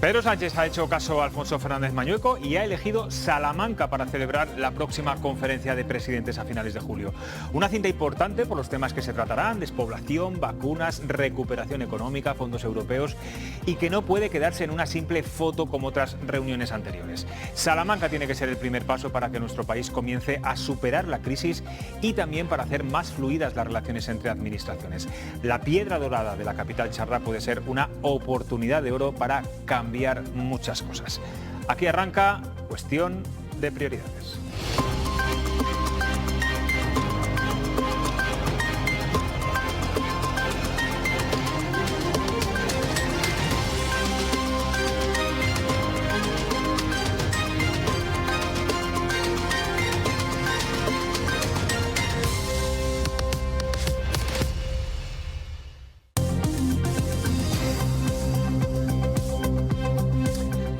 Pedro Sánchez ha hecho caso a Alfonso Fernández Mañueco y ha elegido Salamanca para celebrar la próxima conferencia de presidentes a finales de julio. Una cita importante por los temas que se tratarán: despoblación, vacunas, recuperación económica, fondos europeos, y que no puede quedarse en una simple foto como otras reuniones anteriores. Salamanca tiene que ser el primer paso para que nuestro país comience a superar la crisis y también para hacer más fluidas las relaciones entre administraciones. La piedra dorada de la capital charra puede ser una oportunidad de oro para cambiar muchas cosas. Aquí arranca Cuestión de Prioridades.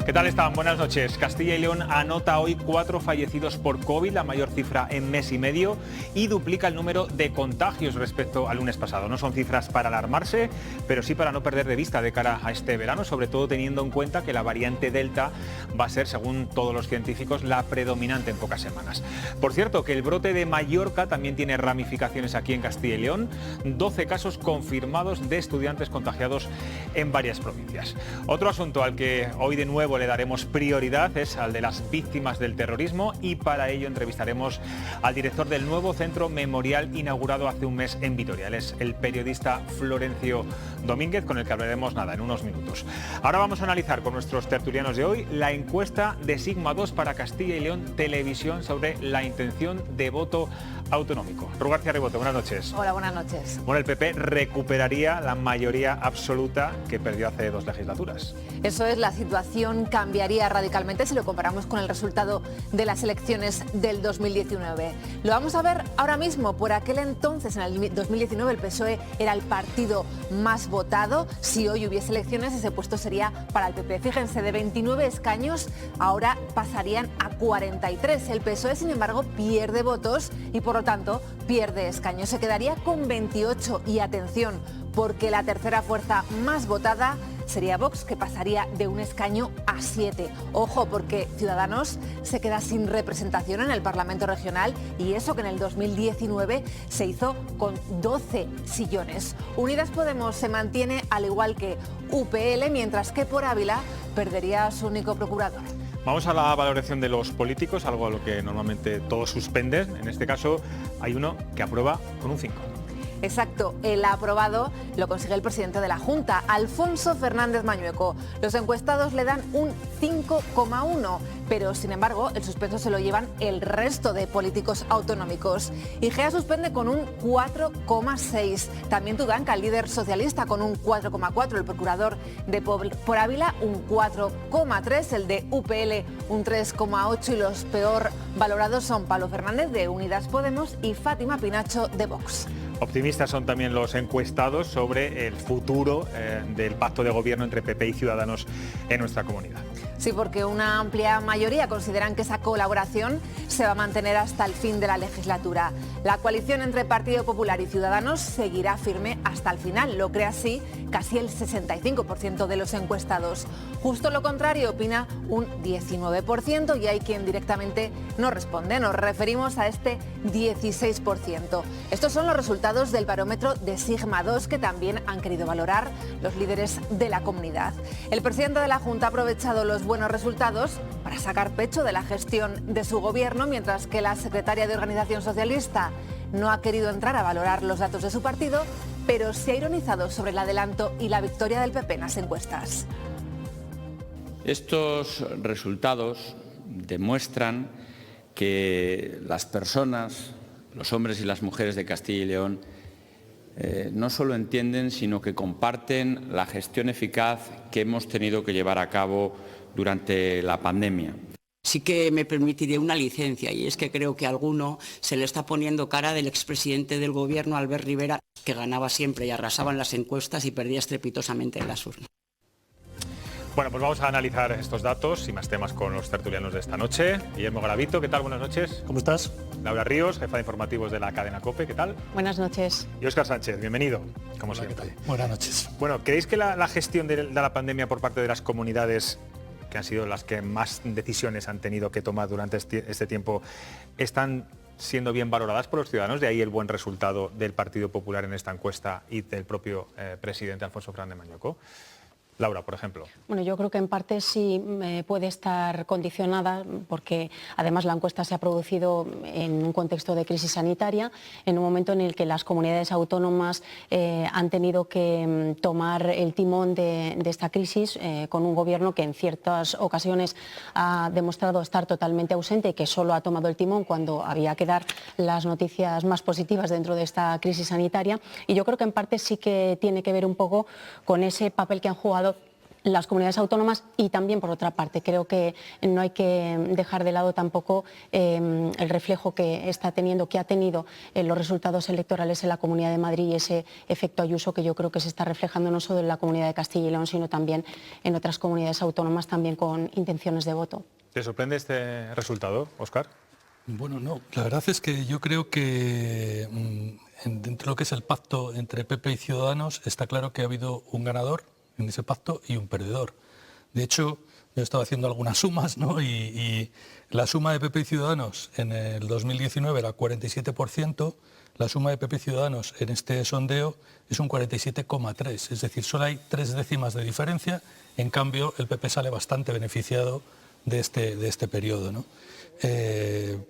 ¿Qué tal están? Buenas noches. Castilla y León anota hoy 4 fallecidos por COVID, la mayor cifra en mes y medio, y duplica el número de contagios respecto al lunes pasado. No son cifras para alarmarse, pero sí para no perder de vista de cara a este verano, sobre todo teniendo en cuenta que la variante Delta va a ser, según todos los científicos, la predominante en pocas semanas. Por cierto, que el brote de Mallorca también tiene ramificaciones aquí en Castilla y León. 12 casos confirmados de estudiantes contagiados en varias provincias. Otro asunto al que hoy de nuevo le daremos prioridad es al de las víctimas del terrorismo, y para ello entrevistaremos al director del nuevo centro memorial inaugurado hace un mes en Vitoria. Él es el periodista Florencio Domínguez, con el que hablaremos en unos minutos. Ahora vamos a analizar con nuestros tertulianos de hoy la encuesta de Sigma 2 para Castilla y León Televisión sobre la intención de voto autonómico. Ru García Ribote, buenas noches. Hola, buenas noches. Bueno, el PP recuperaría la mayoría absoluta que perdió hace 2 legislaturas. Eso es, la situación cambiaría radicalmente si lo comparamos con el resultado de las elecciones del 2019. Lo vamos a ver ahora mismo. Por aquel entonces, en el 2019, el PSOE era el partido más votado. Si hoy hubiese elecciones, ese puesto sería para el PP. Fíjense, de 29 escaños, ahora pasarían a 43. El PSOE, sin embargo, pierde votos y, por lo tanto, pierde escaños. Se quedaría con 28 y, atención, porque la tercera fuerza más votada sería Vox, que pasaría de 1 escaño a 7. Ojo, porque Ciudadanos se queda sin representación en el Parlamento Regional, y eso que en el 2019 se hizo con 12 sillones. Unidas Podemos se mantiene al igual que UPL, mientras que por Ávila perdería a su único procurador. Vamos a la valoración de los políticos, algo a lo que normalmente todos suspenden. En este caso hay uno que aprueba con un 5. Exacto, el aprobado lo consigue el presidente de la Junta, Alfonso Fernández Mañueco. Los encuestados le dan un 5,1, pero sin embargo el suspenso se lo llevan el resto de políticos autonómicos. Igea suspende con un 4,6. También Tudanca, el líder socialista, con un 4,4. El procurador de por Ávila un 4,3. El de UPL un 3,8. Y los peor valorados son Pablo Fernández de Unidas Podemos y Fátima Pinacho de Vox. Optimistas son también los encuestados sobre el futuro del pacto de gobierno entre PP y Ciudadanos en nuestra comunidad. Sí, porque una amplia mayoría consideran que esa colaboración se va a mantener hasta el fin de la legislatura. La coalición entre Partido Popular y Ciudadanos seguirá firme hasta el final. Lo cree así casi el 65% de los encuestados. Justo lo contrario opina un 19%, y hay quien directamente no responde. Nos referimos a este 16%. Estos son los resultados del barómetro de Sigma 2, que también han querido valorar los líderes de la comunidad. El presidente de la Junta ha aprovechado los buenos resultados para sacar pecho de la gestión de su gobierno, mientras que la secretaria de Organización Socialista no ha querido entrar a valorar los datos de su partido, pero se ha ironizado sobre el adelanto y la victoria del PP en las encuestas. Estos resultados demuestran que las personas, los hombres y las mujeres de Castilla y León, no solo entienden, sino que comparten la gestión eficaz que hemos tenido que llevar a cabo durante la pandemia. Sí que me permitiré una licencia, y es que creo que a alguno se le está poniendo cara del expresidente del Gobierno, Albert Rivera, que ganaba siempre y arrasaba en las encuestas y perdía estrepitosamente en las urnas. Bueno, pues vamos a analizar estos datos y más temas con los tertulianos de esta noche. Guillermo Garavito, ¿qué tal? Buenas noches. ¿Cómo estás? Laura Ríos, jefa de informativos de la cadena COPE, ¿qué tal? Buenas noches. Y Óscar Sánchez, bienvenido, como Hola, siempre. ¿qué tal? Buenas noches. Bueno, ¿creéis que la gestión de la pandemia por parte de las comunidades, que han sido las que más decisiones han tenido que tomar durante este tiempo, están siendo bien valoradas por los ciudadanos? De ahí el buen resultado del Partido Popular en esta encuesta y del propio presidente Alfonso Fernández Mañueco. Laura, por ejemplo. Bueno, yo creo que en parte sí puede estar condicionada, porque además la encuesta se ha producido en un contexto de crisis sanitaria, en un momento en el que las comunidades autónomas han tenido que tomar el timón de esta crisis con un gobierno que en ciertas ocasiones ha demostrado estar totalmente ausente y que solo ha tomado el timón cuando había que dar las noticias más positivas dentro de esta crisis sanitaria. Y yo creo que en parte sí que tiene que ver un poco con ese papel que han jugado las comunidades autónomas y también, por otra parte, creo que no hay que dejar de lado tampoco el reflejo que está teniendo, que ha tenido los resultados electorales en la Comunidad de Madrid y ese efecto Ayuso que yo creo que se está reflejando no solo en la Comunidad de Castilla y León, sino también en otras comunidades autónomas también con intenciones de voto. ¿Te sorprende este resultado, Óscar? Bueno, no, la verdad es que yo creo que dentro de lo que es el pacto entre PP y Ciudadanos está claro que ha habido un ganador en ese pacto y un perdedor. De hecho, yo he estado haciendo algunas sumas, ¿no? y la suma de PP y Ciudadanos en el 2019 era 47%, la suma de PP y Ciudadanos en este sondeo es un 47,3%, es decir, solo hay 3 décimas de diferencia, en cambio el PP sale bastante beneficiado de este periodo, ¿no?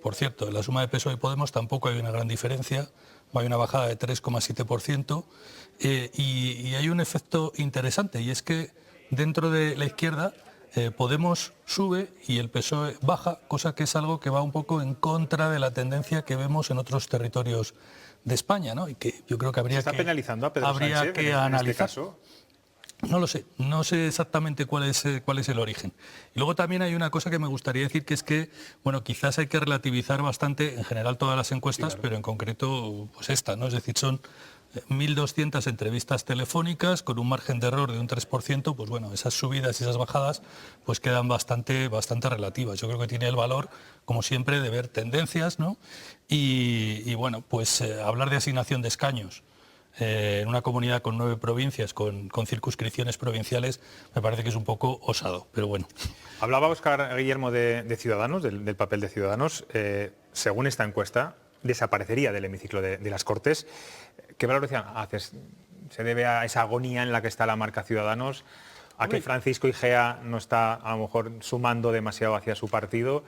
Por cierto, en la suma de PSOE y Podemos tampoco hay una gran diferencia, hay una bajada de 3,7%, y hay un efecto interesante, y es que dentro de la izquierda Podemos sube y el PSOE baja, cosa que es algo que va un poco en contra de la tendencia que vemos en otros territorios de España, ¿no? Y que yo creo que habría ¿Está penalizando a Pedro Sánchez que en analizar. este caso? No lo sé, no sé exactamente cuál es el origen. Y luego también hay una cosa que me gustaría decir, que es que, bueno, quizás hay que relativizar bastante, en general todas las encuestas, pero en concreto pues esta, ¿no? Es decir, son 1.200 entrevistas telefónicas con un margen de error de un 3%, pues bueno, esas subidas y esas bajadas pues quedan bastante relativas. Yo creo que tiene el valor, como siempre, de ver tendencias, ¿no? Y bueno, pues hablar de asignación de escaños en una comunidad con 9 provincias, con circunscripciones provinciales, me parece que es un poco osado, pero bueno. Hablaba Óscar Guillermo de Ciudadanos, del papel de Ciudadanos. Según esta encuesta, desaparecería del hemiciclo de las Cortes. ¿Qué valoración haces? ¿Se debe a esa agonía en la que está la marca Ciudadanos? ¿A que Francisco Igea no está a lo mejor sumando demasiado hacia su partido?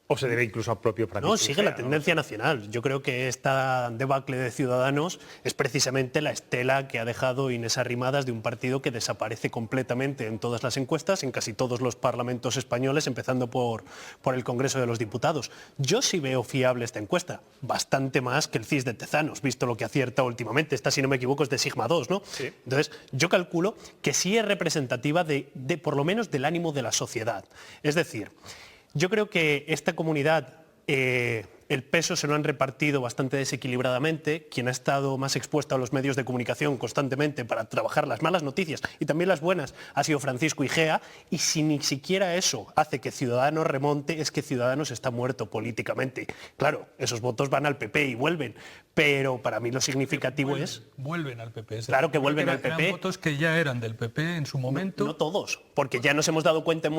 ¿O se debe incluso al propio Francisco No, sigue Igea, la tendencia nacional. Yo creo que esta debacle de Ciudadanos es precisamente la estela que ha dejado Inés Arrimadas de un partido que desaparece completamente en todas las encuestas, en casi todos los parlamentos españoles, empezando por el Congreso de los Diputados. Yo sí veo fiable esta encuesta, bastante más que el CIS de Tezanos, visto lo que acierta últimamente. Esta, si no me equivoco, es de Sigma 2, ¿no? Sí. Entonces, yo calculo que sí es representativa de por lo menos del ánimo de la sociedad. Es decir, yo creo que esta comunidad, el peso se lo han repartido bastante desequilibradamente. Quien ha estado más expuesto a los medios de comunicación constantemente para trabajar las malas noticias y también las buenas ha sido Francisco Igea, y si ni siquiera eso hace que Ciudadanos remonte, es que Ciudadanos está muerto políticamente. Claro, esos votos van al PP y vuelven, pero para mí lo significativo Vuelven al PP. Claro que vuelven al PP. Eran votos que ya eran del PP en su momento. No todos, porque ya nos hemos dado cuenta en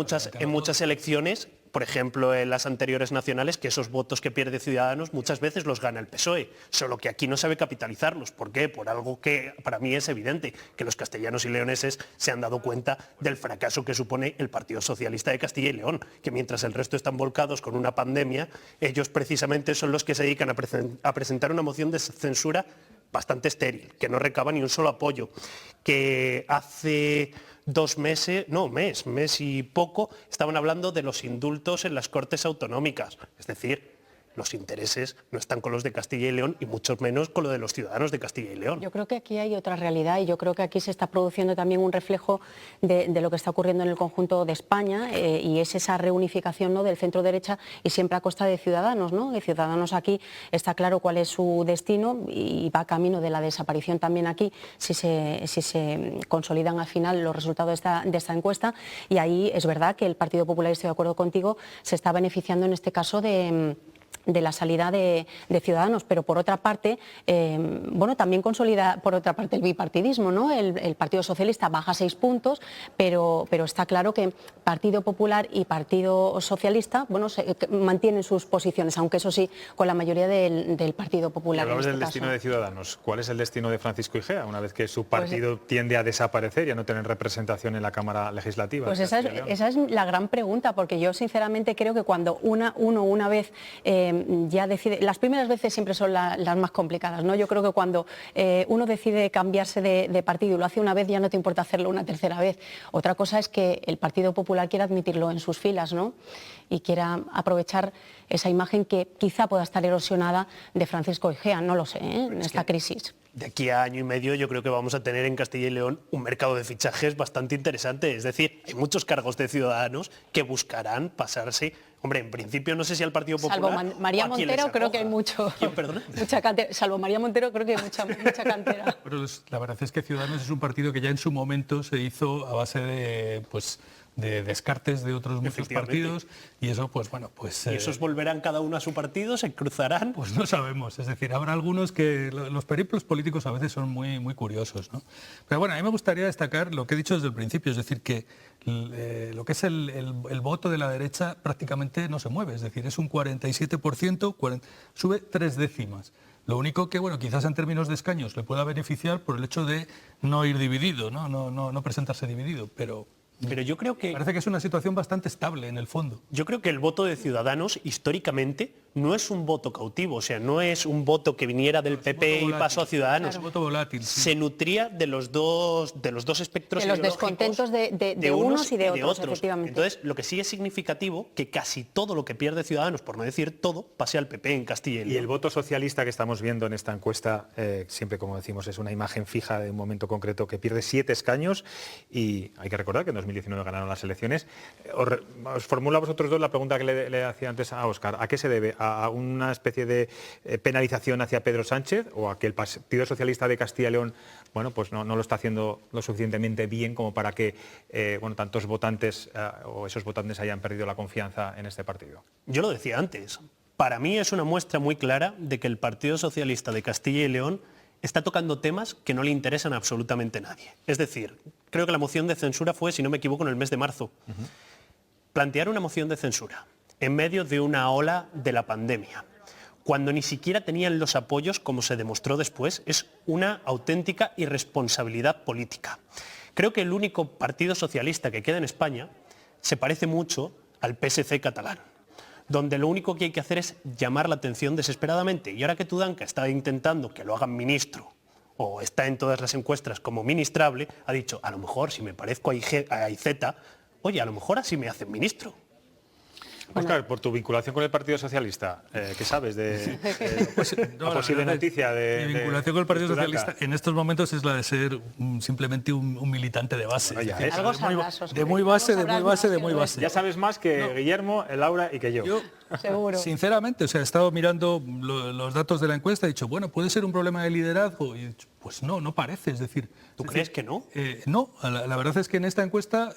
muchas elecciones, por ejemplo en las anteriores nacionales, que esos votos que pierde Ciudadanos muchas veces los gana el PSOE, solo que aquí no sabe capitalizarlos. ¿Por qué? Por algo que para mí es evidente, que los castellanos y leoneses se han dado cuenta del fracaso que supone el Partido Socialista de Castilla y León, que mientras el resto están volcados con una pandemia, ellos precisamente son los que se dedican a presentar una moción de censura bastante estéril, que no recaba ni un solo apoyo, que hace 2 meses, no, mes y poco, estaban hablando de los indultos en las Cortes Autonómicas. Es decir, los intereses no están con los de Castilla y León y mucho menos con lo de los ciudadanos de Castilla y León. Yo creo que aquí hay otra realidad y yo creo que aquí se está produciendo también un reflejo de lo que está ocurriendo en el conjunto de España y es esa reunificación, ¿no?, del centro derecha y siempre a costa de Ciudadanos, ¿no? De Ciudadanos aquí está claro cuál es su destino y va camino de la desaparición también aquí si se consolidan al final los resultados de esta encuesta, y ahí es verdad que el Partido Popular, estoy de acuerdo contigo, se está beneficiando en este caso de la salida de Ciudadanos, pero por otra parte, bueno, también consolida por otra parte el bipartidismo, ¿no? El Partido Socialista baja 6 puntos, pero está claro que Partido Popular y Partido Socialista, bueno, mantienen sus posiciones, aunque eso sí, con la mayoría del Partido Popular. Hablamos del destino de Ciudadanos. ¿Cuál es el destino de Francisco Igea una vez que su partido tiende a desaparecer y a no tener representación en la Cámara Legislativa? Pues esa es la gran pregunta, porque yo sinceramente creo que cuando uno una vez ya decide, las primeras veces siempre son las más complicadas, ¿no? Yo creo que cuando uno decide cambiarse de partido y lo hace una vez, ya no te importa hacerlo una tercera vez. Otra cosa es que el Partido Popular quiera admitirlo en sus filas, ¿no? Y quiera aprovechar esa imagen que quizá pueda estar erosionada de Francisco Igea, no lo sé, en esta crisis. De aquí a año y medio yo creo que vamos a tener en Castilla y León un mercado de fichajes bastante interesante. Es decir, hay muchos cargos de Ciudadanos que buscarán pasarse. Hombre, en principio no sé si al Partido Popular... Salvo María Montero creo que hay mucho... ¿Quién, perdona? Mucha cantera. Salvo María Montero creo que hay mucha cantera. Pero la verdad es que Ciudadanos es un partido que ya en su momento se hizo a base de descartes de otros muchos partidos y eso pues bueno pues... ¿Y esos volverán cada uno a su partido? ¿Se cruzarán? Pues no sabemos, es decir, habrá algunos que los periplos políticos a veces son muy, muy curiosos, ¿no? Pero bueno, a mí me gustaría destacar lo que he dicho desde el principio, es decir, que lo que es el voto de la derecha prácticamente no se mueve, es decir, es un 47%, sube 3 décimas. Lo único que, bueno, quizás en términos de escaños le pueda beneficiar por el hecho de no ir dividido, no presentarse dividido, pero yo creo que... Parece que es una situación bastante estable en el fondo. Yo creo que el voto de Ciudadanos, históricamente, no es un voto cautivo, o sea, no es un voto que viniera del PP y pasó a Ciudadanos. Es un voto volátil, sí. Se nutría de los dos espectros de los descontentos de unos y de otros, efectivamente. Entonces, lo que sí es significativo, que casi todo lo que pierde Ciudadanos, por no decir todo, pase al PP en Castilla y León. Y el voto socialista que estamos viendo en esta encuesta, siempre como decimos, es una imagen fija de un momento concreto que pierde 7 escaños y hay que recordar que en 2019 ganaron las elecciones. Os formulo a vosotros dos la pregunta que le hacía antes a Óscar. ¿A qué se debe? ¿A una especie de penalización hacia Pedro Sánchez o a que el Partido Socialista de Castilla y León, bueno, pues no lo está haciendo lo suficientemente bien como para que tantos votantes o esos votantes hayan perdido la confianza en este partido? Yo lo decía antes. Para mí es una muestra muy clara de que el Partido Socialista de Castilla y León está tocando temas que no le interesan a absolutamente nadie. Es decir, creo que la moción de censura fue, si no me equivoco, en el mes de marzo. Plantear una moción de censura en medio de una ola de la pandemia, cuando ni siquiera tenían los apoyos, como se demostró después, es una auténtica irresponsabilidad política. Creo que el único partido socialista que queda en España se parece mucho al PSC catalán, donde lo único que hay que hacer es llamar la atención desesperadamente. Y ahora que Tudanca está intentando que lo hagan ministro, o está en todas las encuestas como ministrable, ha dicho, a lo mejor si me parezco a Iceta, oye, a lo mejor así me hacen ministro. Óscar, por tu vinculación con el Partido Socialista, ¿qué sabes de la posible noticia de... Mi vinculación con el Partido Socialista en estos momentos es la de ser simplemente un militante de base. Bueno, ya Algo sabrás, de muy base. Ya sabes más que Guillermo, Laura y que yo. Seguro. Sinceramente, o sea, he estado mirando los datos de la encuesta y he dicho, bueno, ¿puede ser un problema de liderazgo? Y he dicho, pues no parece, es decir... ¿Tú crees que no? No, la verdad es que en esta encuesta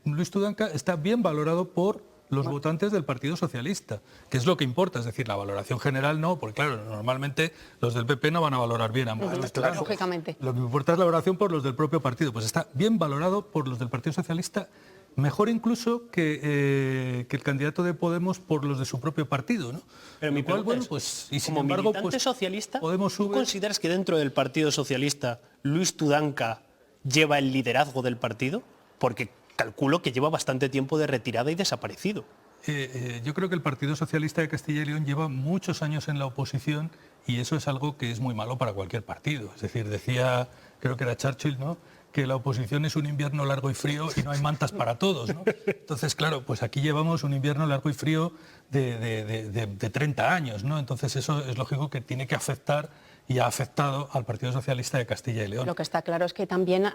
Luis Tudanca está bien valorado por los votantes del Partido Socialista, que es lo que importa, es decir, la valoración general no, porque claro, normalmente los del PP no van a valorar bien a Luis Tudanca. Lógicamente. Lo que importa es la valoración por los del propio partido, pues está bien valorado por los del Partido Socialista, mejor incluso que el candidato de Podemos por los de su propio partido, ¿no? Pero mi pregunta es, pues, y sin como embargo, militante pues, socialista, Podemos ¿tú sube... consideras que dentro del Partido Socialista Luis Tudanca lleva el liderazgo del partido? Porque calculo que lleva bastante tiempo de retirada y desaparecido. Yo creo que el Partido Socialista de Castilla y León lleva muchos años en la oposición y eso es algo que es muy malo para cualquier partido. Es decir, decía, creo que era Churchill, ¿no?, que la oposición es un invierno largo y frío y no hay mantas para todos, ¿no? Entonces, claro, pues aquí llevamos un invierno largo y frío de 30 años, ¿no? Entonces eso es lógico que tiene que afectar y ha afectado al Partido Socialista de Castilla y León. Lo que está claro es que también,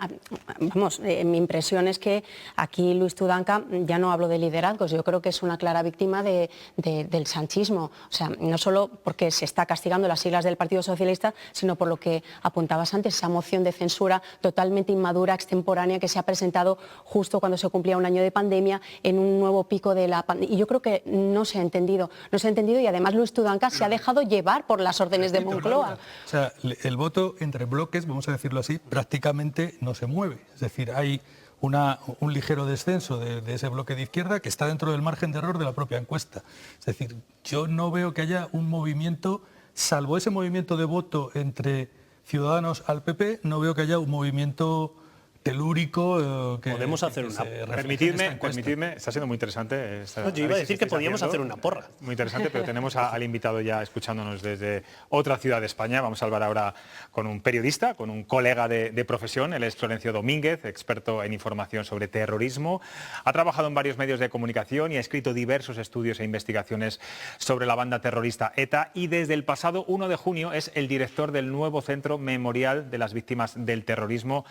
vamos, mi impresión es que aquí Luis Tudanca, ya no hablo de liderazgos, yo creo que es una clara víctima del sanchismo. O sea, no solo porque se está castigando las siglas del Partido Socialista, sino por lo que apuntabas antes, esa moción de censura totalmente inmadura, extemporánea, que se ha presentado justo cuando se cumplía un año de pandemia, en un nuevo pico de la pandemia. Y yo creo que no se ha entendido y además Luis Tudanca se ha dejado llevar por las órdenes de Moncloa. O sea, el voto entre bloques, vamos a decirlo así, prácticamente no se mueve. Es decir, hay un ligero descenso de ese bloque de izquierda que está dentro del margen de error de la propia encuesta. Es decir, yo no veo que haya un movimiento, salvo ese movimiento de voto entre Ciudadanos al PP, no veo que haya un movimiento telúrico que podemos hacer una. Permitidme, está siendo muy interesante. Yo iba a decir que podíamos hacer una porra. Muy interesante, pero tenemos al invitado ya escuchándonos desde otra ciudad de España. Vamos a hablar ahora con un periodista, con un colega de profesión. Él es Florencio Domínguez, experto en información sobre terrorismo. Ha trabajado en varios medios de comunicación y ha escrito diversos estudios e investigaciones sobre la banda terrorista ETA, y desde el pasado 1 de junio es el director del nuevo Centro Memorial de las Víctimas del Terrorismo,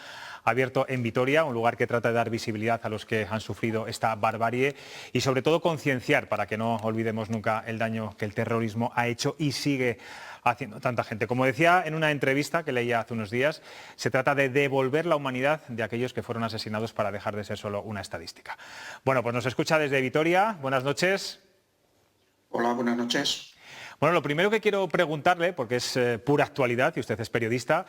abierto en Vitoria, un lugar que trata de dar visibilidad a los que han sufrido esta barbarie y sobre todo concienciar para que no olvidemos nunca el daño que el terrorismo ha hecho y sigue haciendo tanta gente. Como decía en una entrevista que leía hace unos días, se trata de devolver la humanidad de aquellos que fueron asesinados para dejar de ser solo una estadística. Bueno, pues nos escucha desde Vitoria. Buenas noches. Hola, buenas noches. Bueno, lo primero que quiero preguntarle, porque es pura actualidad y usted es periodista,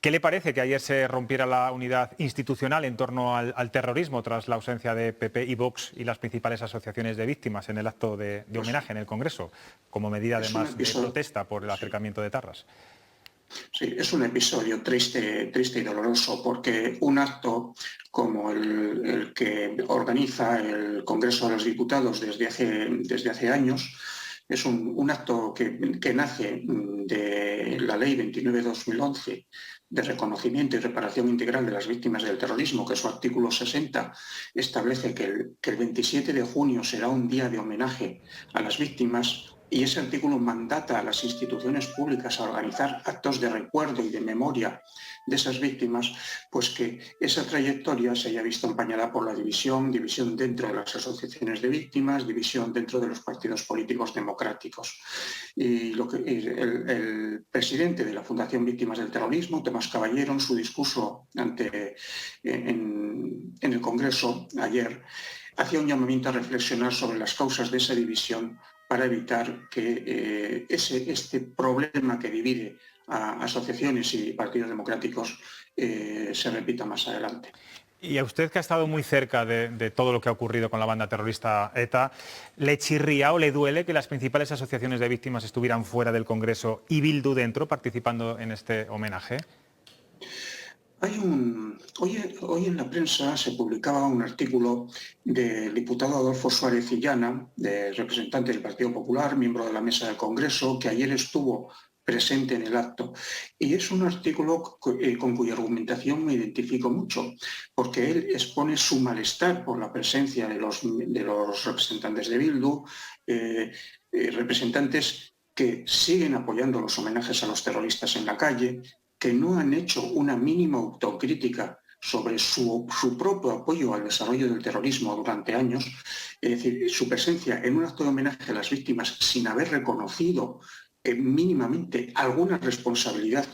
¿qué le parece que ayer se rompiera la unidad institucional en torno al terrorismo tras la ausencia de PP y Vox y las principales asociaciones de víctimas en el acto de homenaje en el Congreso, como medida además de protesta por el acercamiento de etarras? Sí, es un episodio triste y doloroso, porque un acto como el que organiza el Congreso de los Diputados desde hace años es un acto que nace de la Ley 29/2011 de reconocimiento y reparación integral de las víctimas del terrorismo, que su artículo 60 establece que el 27 de junio será un día de homenaje a las víctimas, y ese artículo mandata a las instituciones públicas a organizar actos de recuerdo y de memoria de esas víctimas, pues que esa trayectoria se haya visto empañada por la división dentro de las asociaciones de víctimas, división dentro de los partidos políticos democráticos. Y el presidente de la Fundación Víctimas del Terrorismo, Tomás Caballero, en su discurso en el Congreso ayer, hacía un llamamiento a reflexionar sobre las causas de esa división para evitar que este problema que divide a asociaciones y partidos democráticos se repita más adelante. Y a usted, que ha estado muy cerca de todo lo que ha ocurrido con la banda terrorista ETA, ¿le chirría o le duele que las principales asociaciones de víctimas estuvieran fuera del Congreso y Bildu dentro, participando en este homenaje? Hoy en la prensa se publicaba un artículo del diputado Adolfo Suárez Illana, representante del Partido Popular, miembro de la mesa del Congreso, que ayer estuvo presente en el acto. Y es un artículo con cuya argumentación me identifico mucho, porque él expone su malestar por la presencia de los representantes de Bildu, representantes que siguen apoyando los homenajes a los terroristas en la calle, que no han hecho una mínima autocrítica sobre su propio apoyo al desarrollo del terrorismo durante años. Es decir, su presencia en un acto de homenaje a las víctimas sin haber reconocido mínimamente alguna responsabilidad,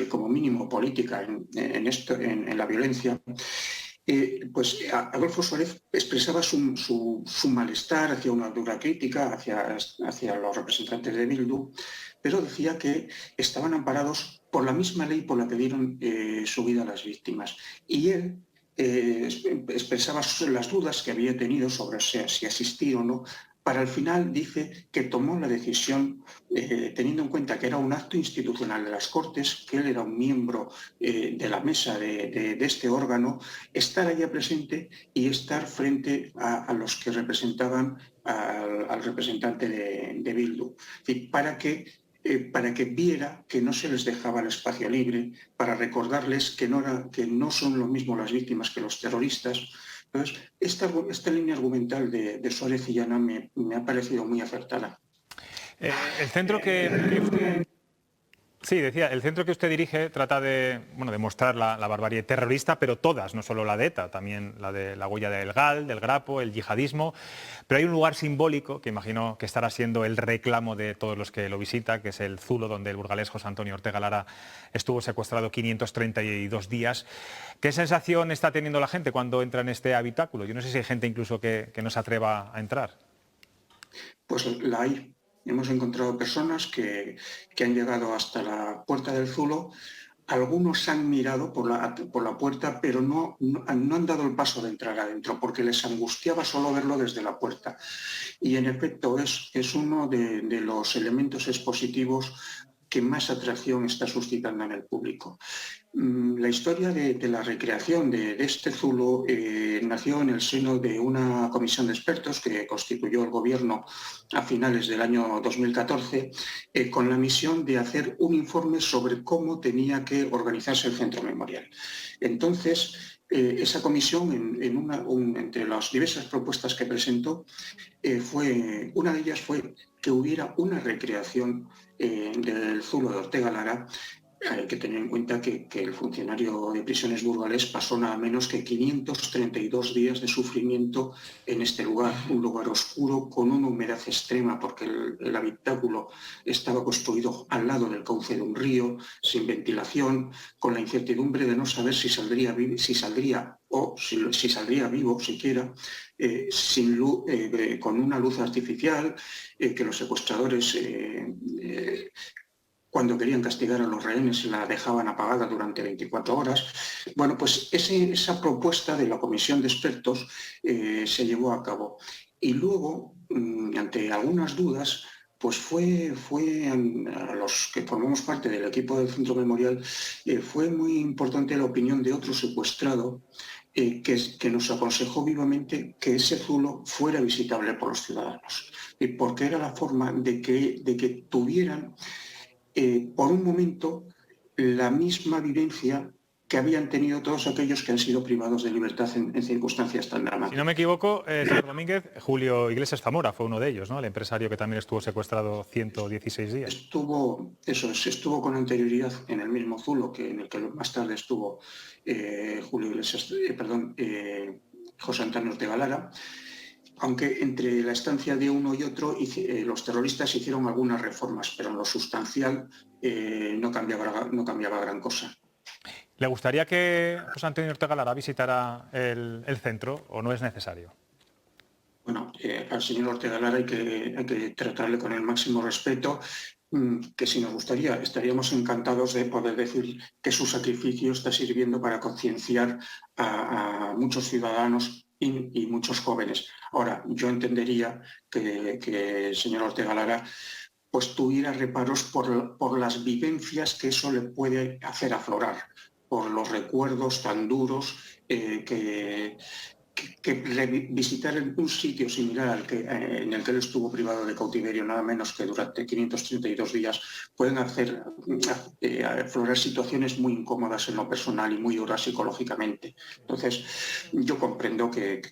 como mínimo política, en la violencia. Pues Adolfo Suárez expresaba su malestar hacia una dura crítica hacia los representantes de Bildu, pero decía que estaban amparados por la misma ley por la que dieron su vida a las víctimas. Y él expresaba las dudas que había tenido sobre si asistir o no. Para al final dice que tomó la decisión, teniendo en cuenta que era un acto institucional de las Cortes, que él era un miembro de la mesa de este órgano, estar allá presente y estar frente a los que representaban al representante de Bildu. Y para que para que viera que no se les dejaba el espacio libre, para recordarles que no son lo mismo las víctimas que los terroristas. Entonces, esta línea argumental de Suárez y Llana me ha parecido muy acertada. El centro que Sí, decía, el centro que usted dirige trata de mostrar la barbarie terrorista, pero todas, no solo la de ETA, también la de la huella del GAL, del Grapo, el yihadismo. Pero hay un lugar simbólico que imagino que estará siendo el reclamo de todos los que lo visitan, que es el Zulo, donde el burgalés José Antonio Ortega Lara estuvo secuestrado 532 días. ¿Qué sensación está teniendo la gente cuando entra en este habitáculo? Yo no sé si hay gente incluso que no se atreva a entrar. Pues la hay. Hemos encontrado personas que han llegado hasta la puerta del Zulo. Algunos han mirado por la puerta, pero no han dado el paso de entrar adentro, porque les angustiaba solo verlo desde la puerta. Y en efecto es uno de los elementos expositivos que más atracción está suscitando en el público. La historia de la recreación de este Zulo nació en el seno de una comisión de expertos que constituyó el gobierno a finales del año 2014 con la misión de hacer un informe sobre cómo tenía que organizarse el centro memorial. Entonces, esa comisión, entre las diversas propuestas que presentó, una de ellas fue que hubiera una recreación del Zulo de Ortega Lara. Hay que tener en cuenta que el funcionario de prisiones burgalés pasó nada menos que 532 días de sufrimiento en este lugar, un lugar oscuro con una humedad extrema porque el habitáculo estaba construido al lado del cauce de un río, sin ventilación, con la incertidumbre de no saber si saldría vivo siquiera, sin luz, con una luz artificial, que los secuestradores cuando querían castigar a los rehenes la dejaban apagada durante 24 horas. Bueno, pues esa propuesta de la comisión de expertos se llevó a cabo. Y luego, ante algunas dudas, pues fue a los que formamos parte del equipo del Centro Memorial, fue muy importante la opinión de otro secuestrado que nos aconsejó vivamente que ese Zulo fuera visitable por los ciudadanos, porque era la forma de que tuvieran por un momento la misma vivencia que habían tenido todos aquellos que han sido privados de libertad en circunstancias tan dramáticas. Si no me equivoco, señor Domínguez, Julio Iglesias Zamora fue uno de ellos, ¿no? El empresario que también estuvo secuestrado 116 días. Estuvo con anterioridad en el mismo Zulo en el que más tarde estuvo José Antonio Ortega Lara. Aunque entre la estancia de uno y otro los terroristas hicieron algunas reformas, pero en lo sustancial no cambiaba gran cosa. ¿Le gustaría que José Antonio Ortega Lara visitara el centro o no es necesario? Bueno, al señor Ortega Lara hay que tratarle con el máximo respeto, que si nos gustaría estaríamos encantados de poder decir que su sacrificio está sirviendo para concienciar a muchos ciudadanos y muchos jóvenes. Ahora, yo entendería que el señor Ortega Lara pues tuviera reparos por las vivencias que eso le puede hacer aflorar, por los recuerdos tan duros que visitar un sitio similar en el que él estuvo privado de cautiverio nada menos que durante 532 días pueden hacer aflorar situaciones muy incómodas en lo personal y muy duras psicológicamente. Entonces, yo comprendo que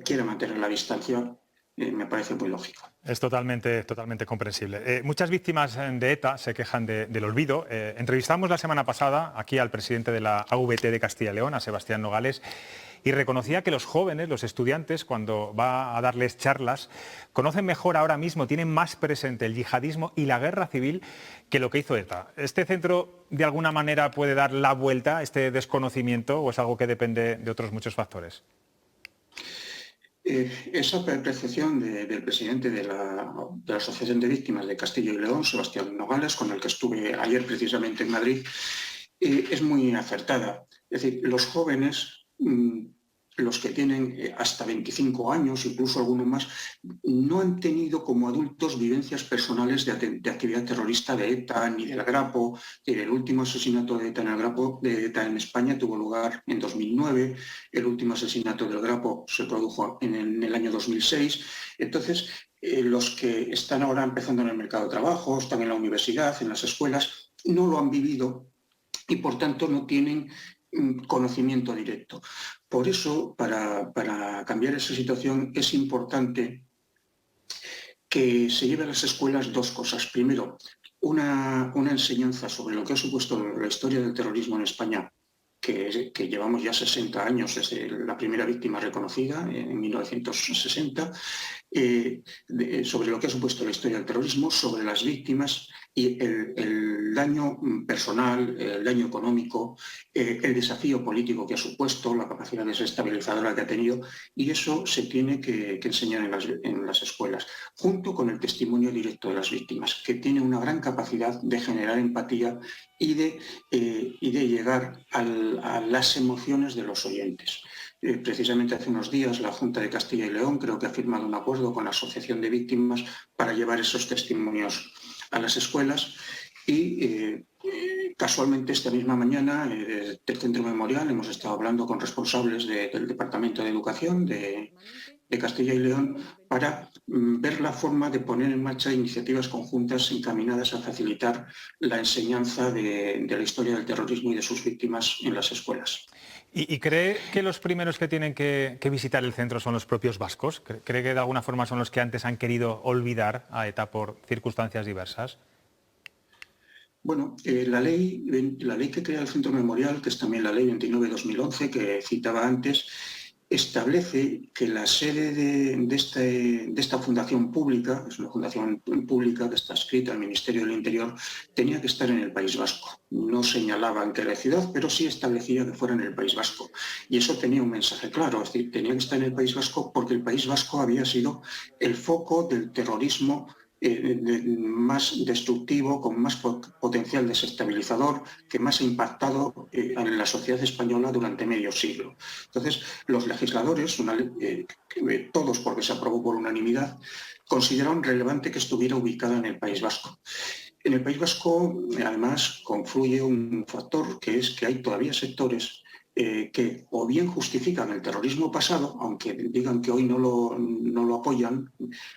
quiera mantener la distancia. Me parece muy lógico. Es totalmente comprensible. Muchas víctimas de ETA se quejan del olvido. Entrevistamos la semana pasada aquí al presidente de la AVT de Castilla y León, a Sebastián Nogales, y reconocía que los jóvenes, los estudiantes, cuando va a darles charlas, conocen mejor ahora mismo, tienen más presente el yihadismo y la guerra civil que lo que hizo ETA. ¿Este centro de alguna manera puede dar la vuelta a este desconocimiento o es algo que depende de otros muchos factores? Esa percepción del presidente de la Asociación de Víctimas de Castilla y León, Sebastián Nogales, con el que estuve ayer precisamente en Madrid, es muy acertada. Es decir, los jóvenes los que tienen hasta 25 años, incluso algunos más, no han tenido como adultos vivencias personales de actividad terrorista de ETA ni del Grapo. El último asesinato de ETA en el Grapo, de ETA en España, tuvo lugar en 2009. El último asesinato del Grapo se produjo en el año 2006. Entonces, los que están ahora empezando en el mercado de trabajo, están en la universidad, en las escuelas, no lo han vivido y por tanto no tienen conocimiento directo. Por eso, para cambiar esa situación, es importante que se lleve a las escuelas dos cosas. Primero, una enseñanza sobre lo que ha supuesto la historia del terrorismo en España, que llevamos ya 60 años desde la primera víctima reconocida, en 1960, sobre lo que ha supuesto la historia del terrorismo, sobre las víctimas y el daño personal, el daño económico, el desafío político que ha supuesto, la capacidad desestabilizadora que ha tenido, y eso se tiene que enseñar en las escuelas, junto con el testimonio directo de las víctimas, que tiene una gran capacidad de generar empatía y de llegar a las emociones de los oyentes. Precisamente hace unos días la Junta de Castilla y León creo que ha firmado un acuerdo con la Asociación de Víctimas para llevar esos testimonios a las escuelas y casualmente esta misma mañana del Centro Memorial hemos estado hablando con responsables del Departamento de Educación de Castilla y León para ver la forma de poner en marcha iniciativas conjuntas encaminadas a facilitar la enseñanza de la historia del terrorismo y de sus víctimas en las escuelas. ¿Y cree que los primeros que tienen que visitar el centro son los propios vascos? ¿Cree que de alguna forma son los que antes han querido olvidar a ETA por circunstancias diversas? Bueno, la ley que crea el Centro Memorial, que es también la ley 29/2011 que citaba antes, establece que la sede de esta fundación pública, es una fundación pública que está adscrita al Ministerio del Interior, tenía que estar en el País Vasco. No señalaban que era ciudad, pero sí establecía que fuera en el País Vasco. Y eso tenía un mensaje claro, es decir, tenía que estar en el País Vasco porque el País Vasco había sido el foco del terrorismo más destructivo, con más potencial desestabilizador, que más ha impactado en la sociedad española durante medio siglo. Entonces, los legisladores, todos porque se aprobó por unanimidad, consideraron relevante que estuviera ubicada en el País Vasco. En el País Vasco, además, confluye un factor, que es que hay todavía sectores que o bien justifican el terrorismo pasado, aunque digan que hoy no lo apoyan,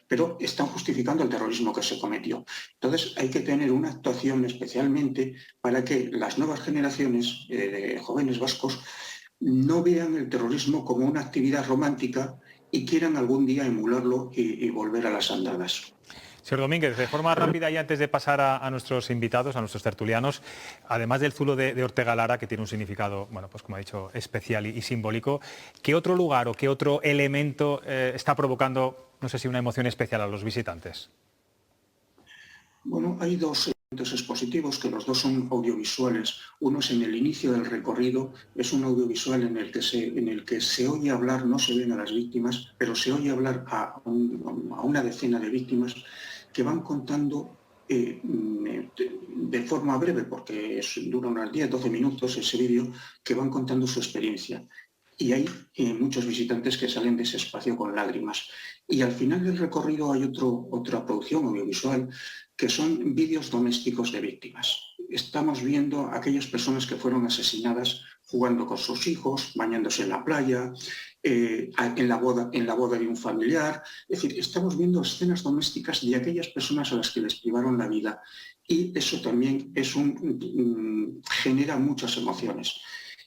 pero están justificando el terrorismo que se cometió. Entonces hay que tener una actuación especialmente para que las nuevas generaciones de jóvenes vascos no vean el terrorismo como una actividad romántica y quieran algún día emularlo y volver a las andadas. Señor Domínguez, de forma rápida y antes de pasar a nuestros invitados, a nuestros tertulianos, además del zulo de Ortega Lara, que tiene un significado, bueno, pues como ha dicho, especial y simbólico, ¿qué otro lugar o qué otro elemento está provocando, no sé si una emoción especial a los visitantes? Bueno, hay dos elementos expositivos, que los dos son audiovisuales. Uno es en el inicio del recorrido, es un audiovisual en el que se oye hablar, no se ven a las víctimas, pero se oye hablar a una decena de víctimas que van contando de forma breve, porque dura unos 10-12 minutos ese vídeo, que van contando su experiencia. Y hay muchos visitantes que salen de ese espacio con lágrimas. Y al final del recorrido hay otra producción audiovisual, que son vídeos domésticos de víctimas. Estamos viendo a aquellas personas que fueron asesinadas jugando con sus hijos, bañándose en la playa, en la boda de un familiar. Es decir, estamos viendo escenas domésticas de aquellas personas a las que les privaron la vida. Y eso también genera muchas emociones.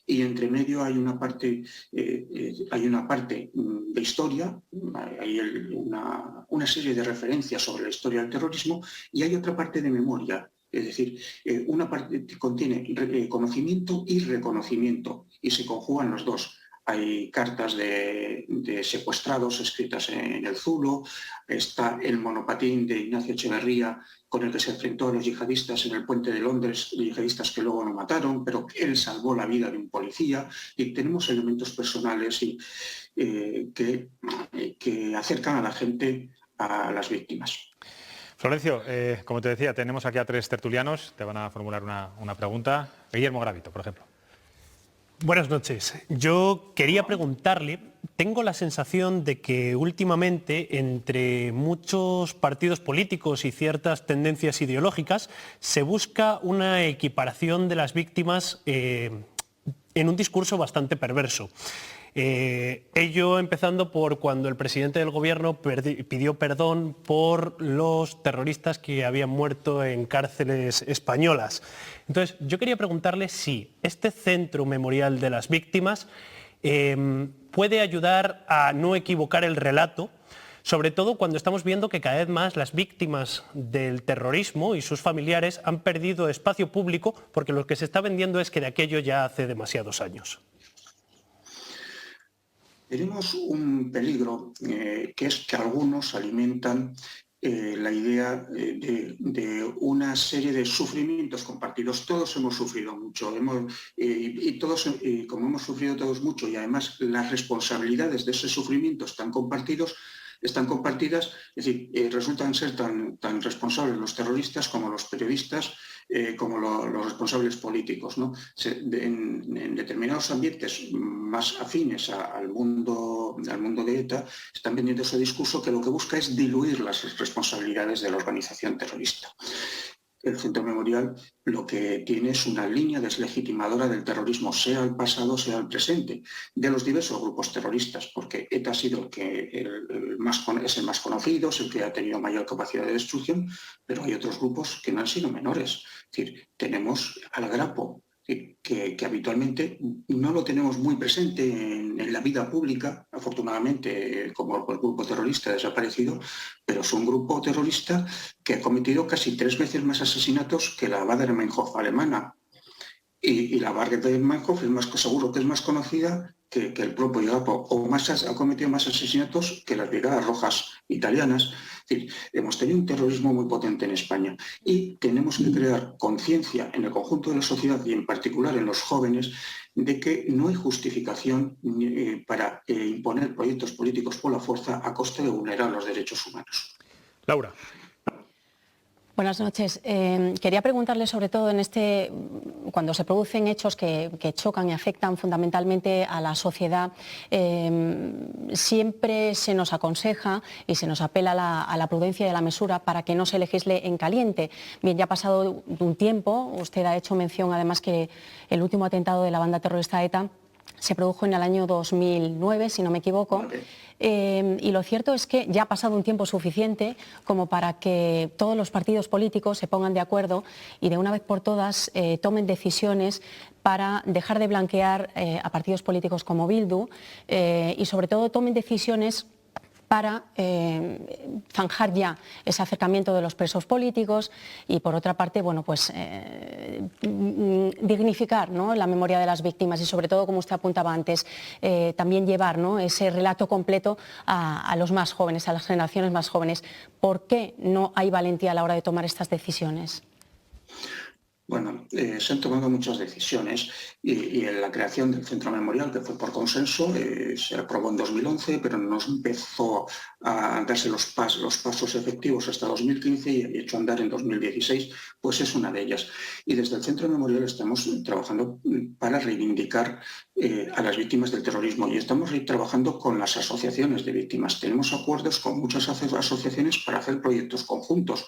Y entre medio hay una parte de historia, hay una serie de referencias sobre la historia del terrorismo, y hay otra parte de memoria. Es decir, una parte que contiene conocimiento y reconocimiento, y se conjugan los dos. Hay cartas de secuestrados escritas en el zulo, está el monopatín de Ignacio Echeverría con el que se enfrentó a los yihadistas en el puente de Londres, yihadistas que luego lo mataron, pero él salvó la vida de un policía, y tenemos elementos personales que acercan a la gente a las víctimas. Florencio, como te decía, tenemos aquí a tres tertulianos, te van a formular una pregunta. Guillermo Gravito, por ejemplo. Buenas noches. Yo quería preguntarle, tengo la sensación de que últimamente entre muchos partidos políticos y ciertas tendencias ideológicas se busca una equiparación de las víctimas en un discurso bastante perverso. Ello empezando por cuando el presidente del gobierno pidió perdón por los terroristas que habían muerto en cárceles españolas. Entonces, yo quería preguntarle si este centro memorial de las víctimas puede ayudar a no equivocar el relato, sobre todo cuando estamos viendo que cada vez más las víctimas del terrorismo y sus familiares han perdido espacio público porque lo que se está vendiendo es que de aquello ya hace demasiados años. Tenemos un peligro, que es que algunos alimentan la idea de una serie de sufrimientos compartidos. Todos hemos sufrido mucho, como hemos sufrido todos mucho y además las responsabilidades de ese sufrimiento están compartidas, es decir, resultan ser tan responsables los terroristas como los periodistas, como los responsables políticos, ¿no? En determinados ambientes más afines al mundo de ETA están vendiendo ese discurso que lo que busca es diluir las responsabilidades de la organización terrorista. El Centro Memorial lo que tiene es una línea deslegitimadora del terrorismo, sea el pasado, sea el presente, de los diversos grupos terroristas, porque ETA ha sido es el más conocido, es el que ha tenido mayor capacidad de destrucción, pero hay otros grupos que no han sido menores. Es decir, tenemos al Grapo, que habitualmente no lo tenemos muy presente en la vida pública, afortunadamente, como el grupo terrorista desaparecido, pero es un grupo terrorista que ha cometido casi 3 veces más asesinatos que la Baader-Meinhof alemana. Y la Baader-Meinhof seguro que es más conocida que el propio Grapo, ha cometido más asesinatos que las Brigadas Rojas italianas. Es decir, hemos tenido un terrorismo muy potente en España y tenemos que crear conciencia en el conjunto de la sociedad y en particular en los jóvenes de que no hay justificación para imponer proyectos políticos por la fuerza a costa de vulnerar los derechos humanos. Laura. Buenas noches. Quería preguntarle sobre todo cuando se producen hechos que chocan y afectan fundamentalmente a la sociedad, siempre se nos aconseja y se nos apela a la prudencia y a la mesura para que no se legisle en caliente. Bien, ya ha pasado un tiempo, usted ha hecho mención además que el último atentado de la banda terrorista ETA se produjo en el año 2009, si no me equivoco. Y lo cierto es que ya ha pasado un tiempo suficiente como para que todos los partidos políticos se pongan de acuerdo y de una vez por todas tomen decisiones para dejar de blanquear a partidos políticos como Bildu y sobre todo tomen decisiones para zanjar ya ese acercamiento de los presos políticos y por otra parte, bueno, pues dignificar, ¿no?, la memoria de las víctimas y sobre todo, como usted apuntaba antes, también llevar, ¿no?, ese relato completo a los más jóvenes, a las generaciones más jóvenes. ¿Por qué no hay valentía a la hora de tomar estas decisiones? Bueno, se han tomado muchas decisiones y en la creación del Centro Memorial, que fue por consenso, se aprobó en 2011, pero no empezó a darse los pasos efectivos hasta 2015 y hecho andar en 2016, pues es una de ellas. Y desde el Centro Memorial estamos trabajando para reivindicar a las víctimas del terrorismo y estamos trabajando con las asociaciones de víctimas. Tenemos acuerdos con muchas asociaciones para hacer proyectos conjuntos,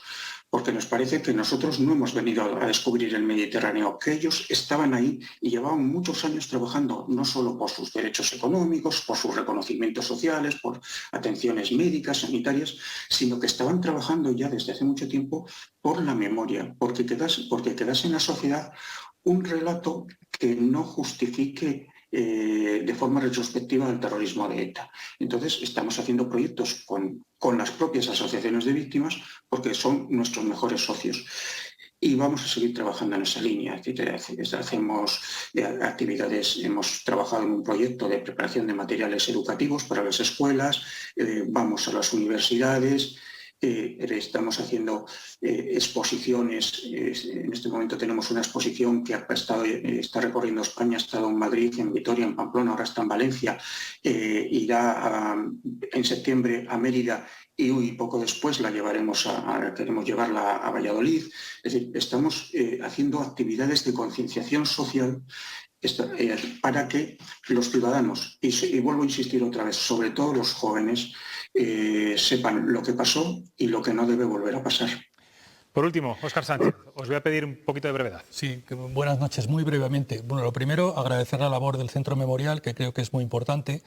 porque nos parece que nosotros no hemos venido a descubrir el Mediterráneo, que ellos estaban ahí y llevaban muchos años trabajando, no solo por sus derechos económicos, por sus reconocimientos sociales, por atenciones médicas, sanitarias, sino que estaban trabajando ya desde hace mucho tiempo por la memoria, porque quedase en la sociedad un relato que no justifique de forma retrospectiva el terrorismo de ETA. Entonces, estamos haciendo proyectos con las propias asociaciones de víctimas porque son nuestros mejores socios. Y vamos a seguir trabajando en esa línea. Hacemos actividades, hemos trabajado en un proyecto de preparación de materiales educativos para las escuelas, vamos a las universidades, estamos haciendo exposiciones. En este momento tenemos una exposición que está recorriendo España, ha estado en Madrid, en Vitoria, en Pamplona, ahora está en Valencia, irá en septiembre a Mérida y poco después queremos llevarla a Valladolid. Es decir, estamos haciendo actividades de concienciación social para que los ciudadanos, y vuelvo a insistir otra vez, sobre todo los jóvenes, sepan lo que pasó y lo que no debe volver a pasar. Por último, Óscar Sánchez, os voy a pedir un poquito de brevedad. Sí, buenas noches, muy brevemente. Bueno, lo primero, agradecer la labor del Centro Memorial, que creo que es muy importante.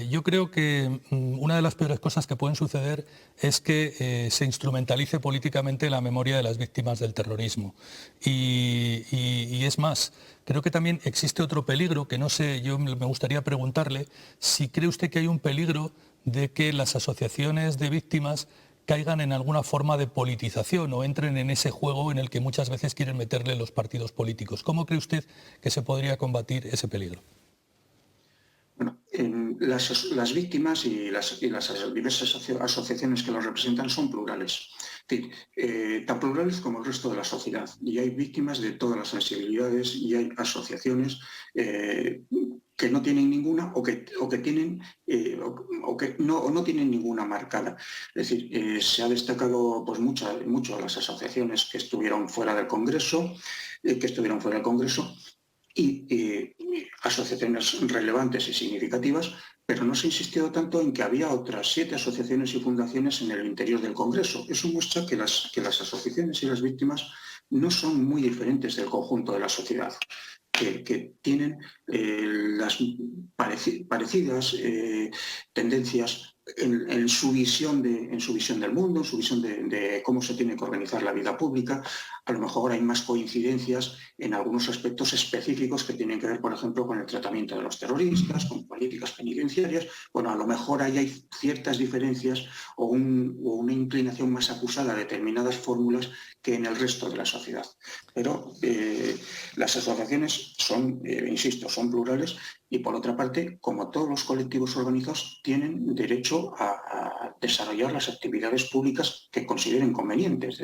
Yo creo que una de las peores cosas que pueden suceder es que se instrumentalice políticamente la memoria de las víctimas del terrorismo. Y es más, creo que también existe otro peligro, que no sé, yo me gustaría preguntarle si cree usted que hay un peligro de que las asociaciones de víctimas caigan en alguna forma de politización o entren en ese juego en el que muchas veces quieren meterle los partidos políticos. ¿Cómo cree usted que se podría combatir ese peligro? Bueno, las víctimas y las diversas asociaciones que los representan son plurales. Es decir, tan plurales como el resto de la sociedad. Y hay víctimas de todas las sensibilidades y hay asociaciones que no tienen ninguna o que no tienen ninguna marcada. Es decir, se ha destacado pues, mucho las asociaciones que estuvieron fuera del Congreso, y asociaciones relevantes y significativas, pero no se ha insistido tanto en que había otras 7 asociaciones y fundaciones en el interior del Congreso. Eso muestra que las asociaciones y las víctimas no son muy diferentes del conjunto de la sociedad, que tienen las parecidas tendencias en su visión del mundo, en su visión de cómo se tiene que organizar la vida pública. A lo mejor hay más coincidencias en algunos aspectos específicos que tienen que ver, por ejemplo, con el tratamiento de los terroristas, con políticas penitenciarias. Bueno, a lo mejor ahí hay ciertas diferencias o una inclinación más acusada a determinadas fórmulas que en el resto de la sociedad. Pero las asociaciones son, insisto, son plurales y, por otra parte, como todos los colectivos organizados, tienen derecho a desarrollar las actividades públicas que consideren convenientes.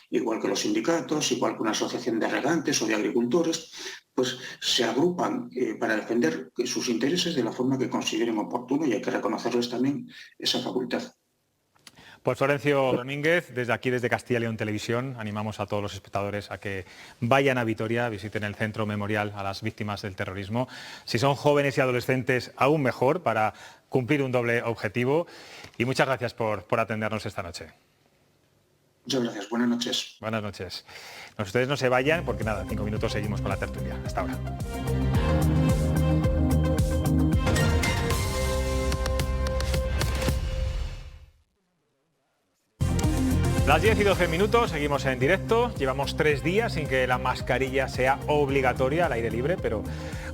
Igual que los sindicatos, igual que una asociación de regantes o de agricultores, pues se agrupan para defender sus intereses de la forma que consideren oportuno y hay que reconocerles también esa facultad. Pues Florencio Domínguez, desde aquí, desde Castilla y León Televisión, animamos a todos los espectadores a que vayan a Vitoria, visiten el Centro Memorial a las Víctimas del Terrorismo. Si son jóvenes y adolescentes, aún mejor, para cumplir un doble objetivo. Y muchas gracias por atendernos esta noche. Muchas gracias, buenas noches. Buenas noches. Ustedes no se vayan, porque nada, en 5 minutos seguimos con la tertulia. Hasta ahora. Las 10 y 12 minutos, seguimos en directo. Llevamos 3 días sin que la mascarilla sea obligatoria al aire libre, pero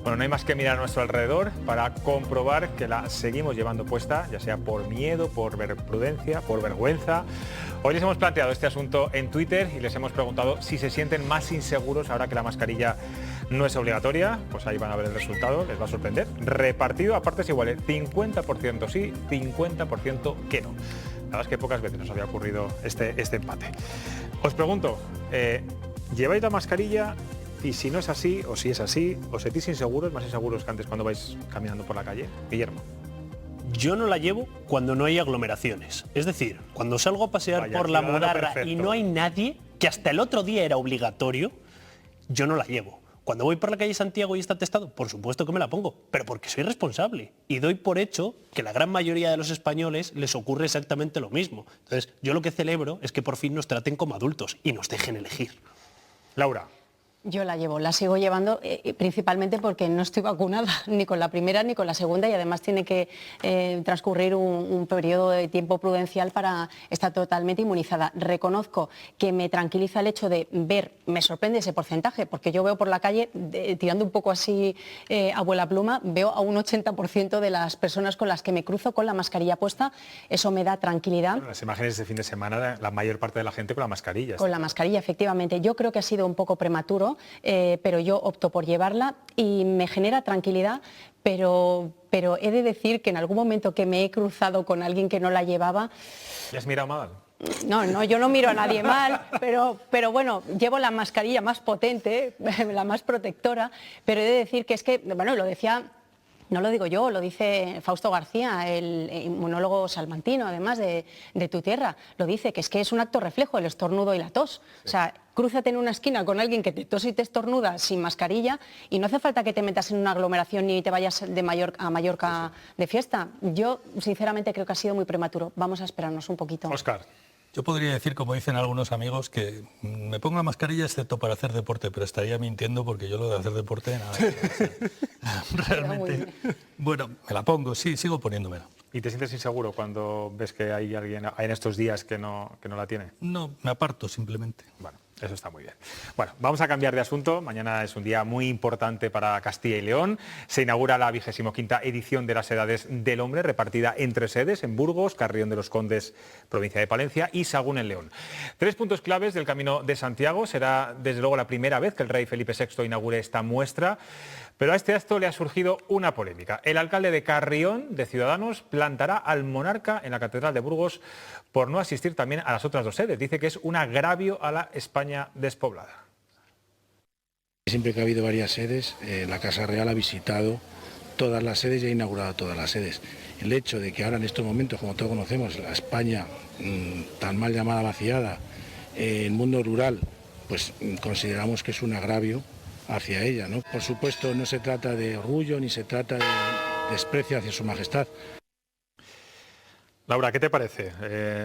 bueno, no hay más que mirar a nuestro alrededor para comprobar que la seguimos llevando puesta, ya sea por miedo, por prudencia, por vergüenza. Hoy les hemos planteado este asunto en Twitter y les hemos preguntado si se sienten más inseguros ahora que la mascarilla no es obligatoria. Pues ahí van a ver el resultado, les va a sorprender. Repartido a partes iguales, 50% sí, 50% que no. La verdad es que pocas veces nos había ocurrido este empate. Os pregunto, ¿lleváis la mascarilla? Y si no es así, o si es así, ¿os sentís inseguros, más inseguros que antes cuando vais caminando por la calle? Guillermo. Yo no la llevo cuando no hay aglomeraciones. Es decir, cuando salgo a pasear por la Mudarra y no hay nadie, que hasta el otro día era obligatorio, yo no la llevo. Cuando voy por la calle Santiago y está atestado, por supuesto que me la pongo, pero porque soy responsable. Y doy por hecho que la gran mayoría de los españoles les ocurre exactamente lo mismo. Entonces, yo lo que celebro es que por fin nos traten como adultos y nos dejen elegir. Laura. Yo la llevo, la sigo llevando principalmente porque no estoy vacunada, ni con la primera ni con la segunda, y además tiene que transcurrir un periodo de tiempo prudencial para estar totalmente inmunizada. Reconozco que me tranquiliza el hecho de ver, me sorprende ese porcentaje, porque yo veo por la calle, tirando un poco así abuela pluma, veo a un 80% de las personas con las que me cruzo con la mascarilla puesta. Eso me da tranquilidad. Bueno, las imágenes de fin de semana, la mayor parte de la gente con la mascarilla. Con la mascarilla, efectivamente. Yo creo que ha sido un poco prematuro, pero yo opto por llevarla y me genera tranquilidad, pero he de decir que en algún momento que me he cruzado con alguien que no la llevaba... ¿Le has mirado mal? No, yo no miro a nadie mal, pero bueno, llevo la mascarilla más potente, la más protectora, pero he de decir que es que, bueno, lo decía No lo digo yo, lo dice Fausto García, el inmunólogo salmantino, además de tu tierra. Lo dice, que es un acto reflejo, el estornudo y la tos. O sea, crúzate en una esquina con alguien que te tose y te estornuda sin mascarilla y no hace falta que te metas en una aglomeración ni te vayas a Mallorca de fiesta. Yo, sinceramente, creo que ha sido muy prematuro. Vamos a esperarnos un poquito. Óscar. Yo podría decir, como dicen algunos amigos, que me pongo la mascarilla excepto para hacer deporte, pero estaría mintiendo porque yo lo de hacer deporte, nada. Realmente. Bueno, me la pongo, sí, sigo poniéndomela. ¿Y te sientes inseguro cuando ves que hay alguien en estos días que no la tiene? No, me aparto simplemente. Bueno, eso está muy bien. Bueno, vamos a cambiar de asunto. Mañana es un día muy importante para Castilla y León. Se inaugura la 25ª edición de las Edades del Hombre, repartida en 3 sedes, en Burgos, Carrión de los Condes, provincia de Palencia, y Sahagún en León. 3 puntos claves del Camino de Santiago. Será, desde luego, la primera vez que el rey Felipe VI inaugure esta muestra. Pero a este acto le ha surgido una polémica. El alcalde de Carrión, de Ciudadanos, plantará al monarca en la Catedral de Burgos por no asistir también a las otras 2 sedes. Dice que es un agravio a la España despoblada. Siempre que ha habido varias sedes, la Casa Real ha visitado todas las sedes y ha inaugurado todas las sedes. El hecho de que ahora en estos momentos, como todos conocemos, la España tan mal llamada vaciada, el mundo rural, pues consideramos que es un agravio hacia ella, ¿no? Por supuesto, no se trata de orgullo ni se trata de desprecio hacia su majestad. Laura, ¿qué te parece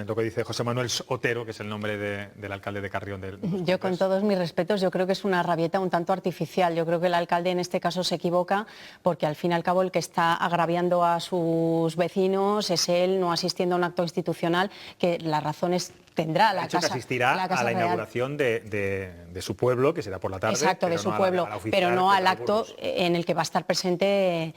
lo que dice José Manuel Otero, que es el nombre del alcalde de Carrión? Yo, con todos mis respetos, yo creo que es una rabieta un tanto artificial. Yo creo que el alcalde en este caso se equivoca porque al fin y al cabo el que está agraviando a sus vecinos es él, no asistiendo a un acto institucional, que las razones tendrá la casa. Que asistirá a la inauguración de su pueblo, que será por la tarde. Exacto, de su pueblo, pero no al acto en el que va a estar presente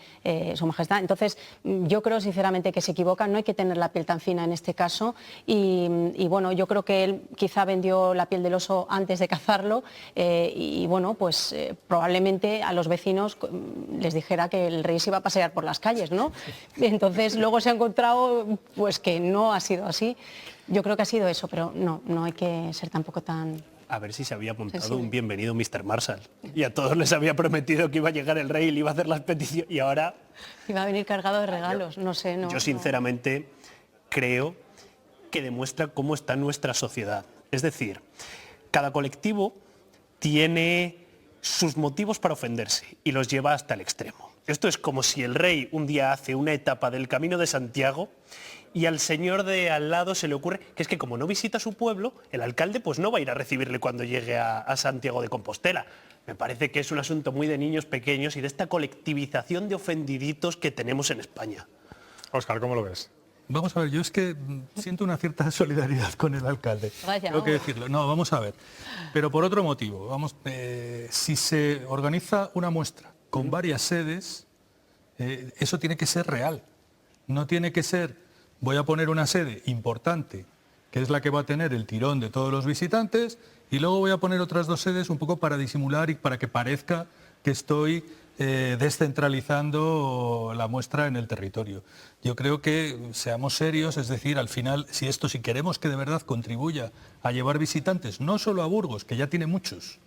su majestad. Entonces, yo creo sinceramente que se equivoca, no hay que tener la piel tan fina en este caso y bueno, yo creo que él quizá vendió la piel del oso antes de cazarlo y bueno, pues probablemente a los vecinos les dijera que el rey se iba a pasear por las calles, ¿no? Entonces, luego se ha encontrado pues que no ha sido así. Yo creo que ha sido eso, pero no hay que ser tampoco tan... A ver si se había montado un bienvenido Mr. Marshall. Y a todos les había prometido que iba a llegar el rey y le iba a hacer las peticiones. Y ahora... Iba a venir cargado de regalos, no sé. Yo sinceramente creo que demuestra cómo está nuestra sociedad. Es decir, cada colectivo tiene sus motivos para ofenderse y los lleva hasta el extremo. Esto es como si el rey un día hace una etapa del Camino de Santiago y al señor de al lado se le ocurre que es que como no visita su pueblo, el alcalde pues no va a ir a recibirle cuando llegue a Santiago de Compostela. Me parece que es un asunto muy de niños pequeños y de esta colectivización de ofendiditos que tenemos en España. Óscar, ¿cómo lo ves? Vamos a ver, yo es que siento una cierta solidaridad con el alcalde. Vaya, tengo que decirlo. No, vamos a ver. Pero por otro motivo. Si se organiza una muestra con varias sedes, eso tiene que ser real. No tiene que ser, voy a poner una sede importante, que es la que va a tener el tirón de todos los visitantes, y luego voy a poner otras 2 sedes un poco para disimular y para que parezca que estoy descentralizando la muestra en el territorio. Yo creo que seamos serios, es decir, al final, si queremos que de verdad contribuya a llevar visitantes, no solo a Burgos, que ya tiene muchos,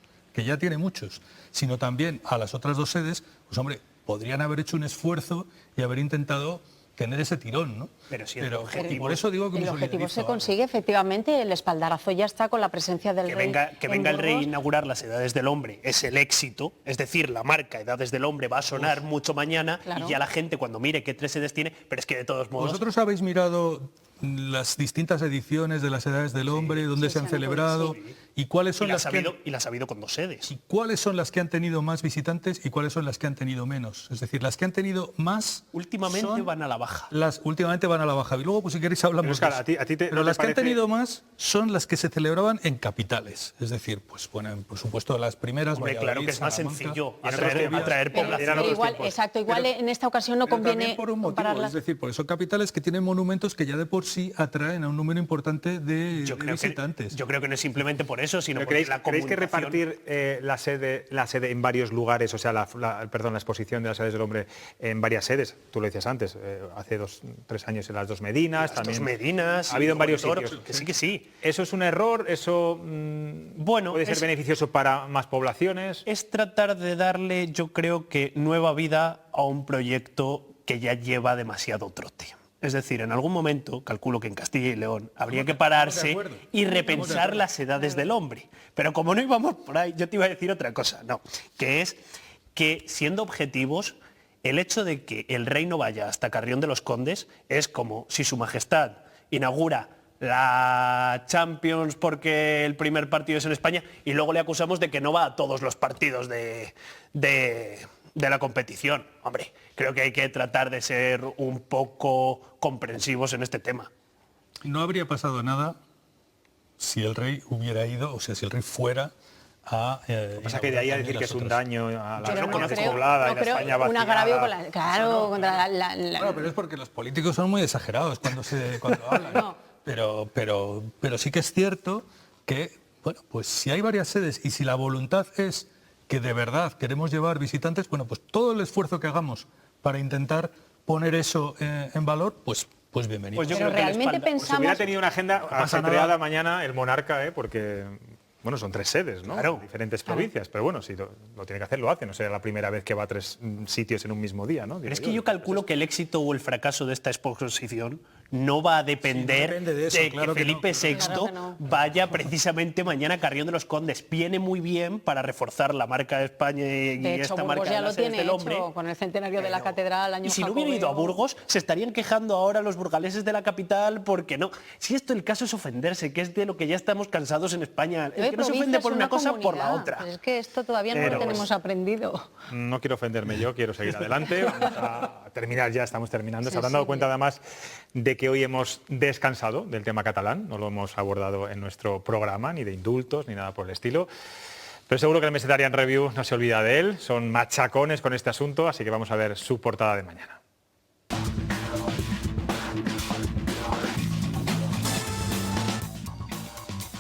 sino también a las otras 2 sedes, pues hombre, podrían haber hecho un esfuerzo y haber intentado tener ese tirón, ¿no? Pero objetivo, por eso digo que el objetivo se consigue, efectivamente, el espaldarazo ya está con la presencia del rey. Que venga el rey a inaugurar las Edades del Hombre es el éxito, es decir, la marca Edades del Hombre va a sonar mucho mañana, claro. Y ya la gente cuando mire qué 3 sedes tiene, pero es que de todos modos... ¿Vosotros habéis mirado las distintas ediciones de las Edades del Hombre, dónde se han celebrado? Sí. ¿Y cuáles son las que las ha habido con 2 sedes. ¿Y cuáles son las que han tenido más visitantes y cuáles son las que han tenido menos? Es decir, las que han tenido más... Últimamente van a la baja. Últimamente van a la baja. Y luego, pues si queréis hablamos pero, Oscar, pero las que han tenido más son las que se celebraban en capitales. Es decir, pues bueno, por supuesto las primeras... Hombre, claro que es más sencillo atraer población. Igual en esta ocasión no conviene por un motivo, es decir, por eso capitales que tienen monumentos que ya de por sí atraen a un número importante de visitantes. Yo creo que no es simplemente por eso. eso, sino porque ¿Creéis, la ¿creéis que comunicación... repartir la sede en varios lugares, o sea, la exposición de las sedes del hombre en varias sedes? Tú lo decías antes, hace 3 años en las dos Medinas, Las también. dos Medinas, ha habido en varios Toro, sitios. que sí, que sí. ¿Eso es un error? ¿Eso bueno, puede ser beneficioso para más poblaciones? Es tratar de darle, yo creo que, nueva vida a un proyecto que ya lleva demasiado trote. Es decir, en algún momento, calculo que en Castilla y León, habría que pararse y repensar las edades del hombre. Pero como no íbamos por ahí, yo te iba a decir otra cosa, no, que es que, siendo objetivos, el hecho de que el rey no vaya hasta Carrión de los Condes es como si su majestad inaugura la Champions porque el primer partido es en España y luego le acusamos de que no va a todos los partidos de la competición. Hombre, creo que hay que tratar de ser un poco comprensivos en este tema. No habría pasado nada si el rey hubiera ido, o sea, si el rey fuera a... Lo que pasa es que de ahí a decir que es un daño a la zona no despoblada, en España un vaciada. agravio con la, claro, contra la... Bueno, pero es porque los políticos son muy exagerados cuando hablan. No. Pero sí que es cierto que, bueno, pues si hay varias sedes y si la voluntad es que de verdad queremos llevar visitantes, bueno, pues todo el esfuerzo que hagamos para intentar poner eso en valor, pues bienvenido. Pues yo Pero creo que realmente les falta. pensamos... Pues hubiera tenido una agenda pasa ajetreada nada. mañana el monarca, porque... Bueno, son 3 sedes, ¿no? Claro. En diferentes provincias, pero bueno, si lo tiene que hacer, lo hace. No será la primera vez que va a 3 sitios en un mismo día, ¿no? Pero es que yo calculo que el éxito o el fracaso de esta exposición no va a depender depende de eso, claro que que no. Felipe VI Claro que no. vaya precisamente mañana a Carrión de los Condes. Viene muy bien para reforzar la marca de España y De hecho, esta Burgos marca ya de lo las sedes tiene del hombre. hecho con el centenario de la catedral, año Y si no hubiera ido a jacobeo. Burgos, se estarían quejando ahora los burgaleses de la capital porque no. Si esto el caso es ofenderse, que es de lo que ya estamos cansados en España. El Hay que no se ofende provincias, por una cosa, por la comunidad. otra. Pero es que esto todavía no Pero, lo tenemos aprendido. No quiero ofenderme yo, quiero seguir adelante. Vamos a terminar ya, estamos terminando. Se habrán dado cuenta además de que hoy hemos descansado del tema catalán, no lo hemos abordado en nuestro programa, ni de indultos, ni nada por el estilo. Pero seguro que el Mesetarian Review no se olvida de él, son machacones con este asunto, así que vamos a ver su portada de mañana.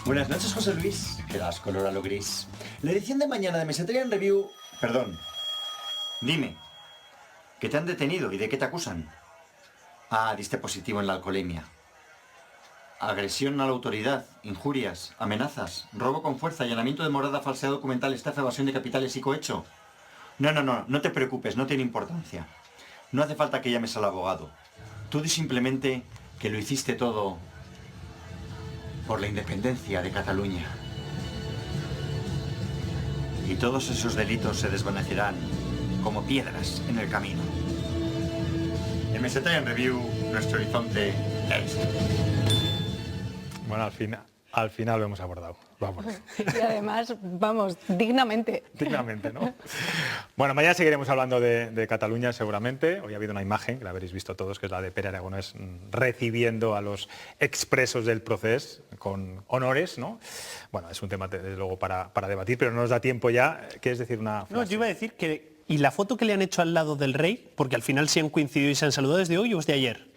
Buenas noches, José Luis. Que das color a lo gris. La edición de mañana de Mesetarian Review... Perdón. Dime. ¿Qué te han detenido y de qué te acusan? Ah, diste positivo en la alcoholemia. Agresión a la autoridad, injurias, amenazas, robo con fuerza, allanamiento de morada, falsedad documental, estafa, evasión de capitales y cohecho. No te preocupes, no tiene importancia. No hace falta que llames al abogado. Tú di simplemente que lo hiciste todo por la independencia de Cataluña. Y todos esos delitos se desvanecerán como piedras en el camino. En Mesetarian Review, nuestro horizonte es... Bueno, al final lo hemos abordado. Vamos. Y además, vamos, dignamente. Dignamente, ¿no? Bueno, mañana seguiremos hablando de Cataluña seguramente. Hoy ha habido una imagen, que la habréis visto todos, que es la de Pere Aragonés recibiendo a los expresos del proceso con honores, ¿no? Bueno, es un tema desde luego para debatir, pero no nos da tiempo ya. ¿Quieres decir una frase? No, yo iba a decir que... ¿Y la foto que le han hecho al lado del rey? Porque al final sí han coincidido y se han saludado, ¿desde hoy o es de ayer?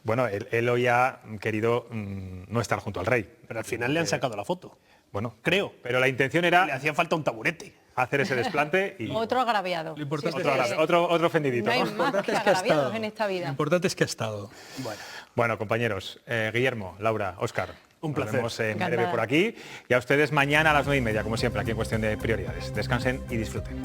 Bueno, él hoy ha querido no estar junto al rey. Pero al final le han sacado la foto. Bueno, creo. Pero la intención era... Le hacía falta un taburete. Hacer ese desplante y... Otro agraviado. Otro ofendidito, No hay ¿no? más que agraviados en esta vida. Lo importante es que ha estado. Bueno, compañeros, Guillermo, Laura, Óscar, un placer. Nos vemos en Encantada. breve por aquí y a ustedes mañana a las 9:30, como siempre, aquí en Cuestión de Prioridades. Descansen y disfruten.